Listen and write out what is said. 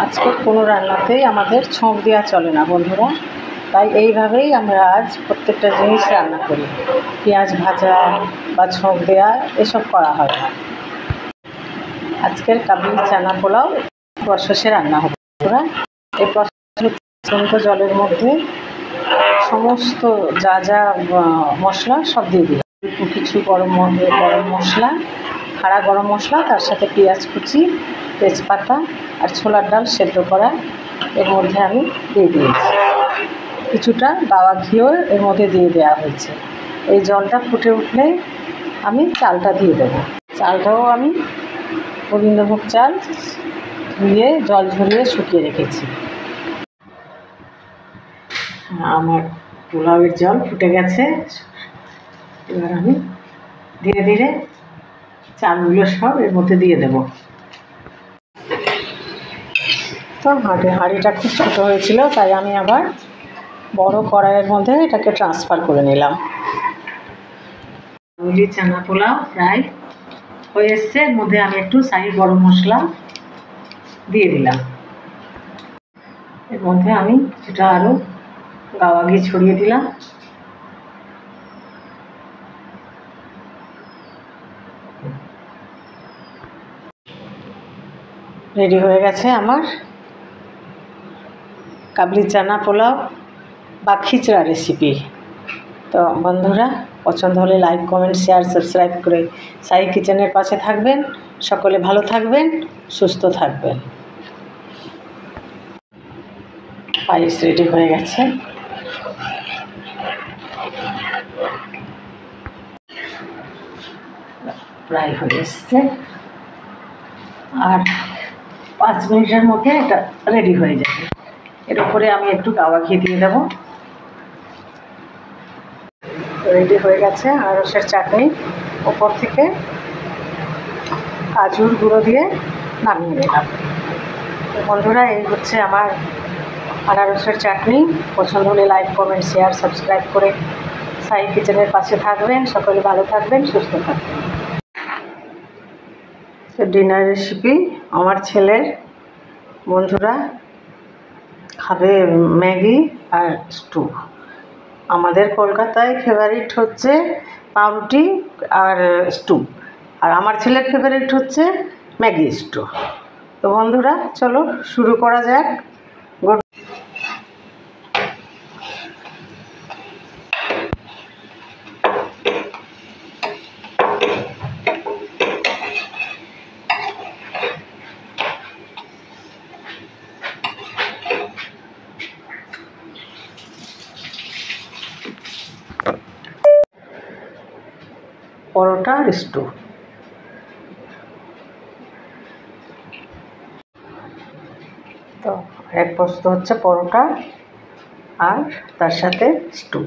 আজকের কোনো রান্নাতেই আমাদের ছোঁক দেওয়া চলে না বন্ধুরা, তাই এইভাবেই আমরা আজ প্রত্যেকটা জিনিস রান্না করি। পেঁয়াজ ভাজা বা ছোঁক দেওয়া এসব করা হয় না। আজকের কাবলি চানা পোলাও প্রসেসে রান্না হবে বন্ধুরা। এই প্রসেস জলের মধ্যে সমস্ত যা যা মশলা সব দিয়ে দিলাম। কিছু গরম মশলা, খাড়া গরম মশলা, তার সাথে পেঁয়াজ কুচি, তেজপাতা আর ছোলার ডাল সেদ্ধ করা এর মধ্যে আমি দিয়ে দিয়েছি। কিছুটা গাওয়া ঘিও এর মধ্যে দিয়ে দেওয়া হয়েছে। এই জলটা ফুটে উঠলে আমি চালটা দিয়ে দেবো। চালটাও আমি গোবিন্দভোগ চাল ধুয়ে জল ঝরিয়ে শুকিয়ে রেখেছি। আমার পোলাওয়ের জল ফুটে গেছে। এবার আমি ধীরে ধীরে চালগুলো সব এর মধ্যে দিয়ে দেব। তো হাঁড়িটা খুব ছোটো হয়েছিল, তাই আমি আবার বড় কড়াইয়ের মধ্যে এটাকে ট্রান্সফার করে নিলাম। কাবলি চানা পোলাও প্রায় হয়ে এসছে। এর মধ্যে আমি একটু শাহি গরম মশলা দিয়ে দিলাম। এর মধ্যে আমি কিছুটা আরও গাওয়া ঘি ছড়িয়ে দিলাম। রেডি হয়ে গেছে আমার কাবলি চানা পোলাও বা খিচড়া রেসিপি। তো বন্ধুরা, পছন্দ হলে লাইক, কমেন্ট, শেয়ার, সাবস্ক্রাইব করে সাই কিচেনের পাশে থাকবেন। সকলে ভালো থাকবেন, সুস্থ থাকবেন। পায়েস রেডি হয়ে গেছে। প্রায় হয়ে এসছে, আর 5 মিনিটের মধ্যে এটা রেডি হয়ে যাবে। এর উপরে আমি একটু গাওয়া ঘি দিয়ে দেবো। রেডি হয়ে গেছে আনারসের চাটনি। ওপর থেকে কাজুর গুঁড়ো দিয়ে নামিয়ে নিলাম। তো বন্ধুরা, এই হচ্ছে আমার আনারসের চাটনি। পছন্দ হলে লাইক, কমেন্ট, শেয়ার, সাবস্ক্রাইব করে সাই কিচেনের পাশে থাকবেন। সকলে ভালো থাকবেন, সুস্থ থাকবেন। ডিনার রেসিপি আমার ছেলের বন্ধুরা খাবে ম্যাগি আর স্টু। আমাদের কলকাতায় ফেভারিট হচ্ছে পাউরুটি আর স্টু, আর আমার ছেলের ফেভারিট হচ্ছে ম্যাগি স্টু। তো বন্ধুরা, চলো শুরু করা যাক। পরোটা আর স্টু। তো এক বস্তা হচ্ছে পরোটা আর তার সাথে স্টু।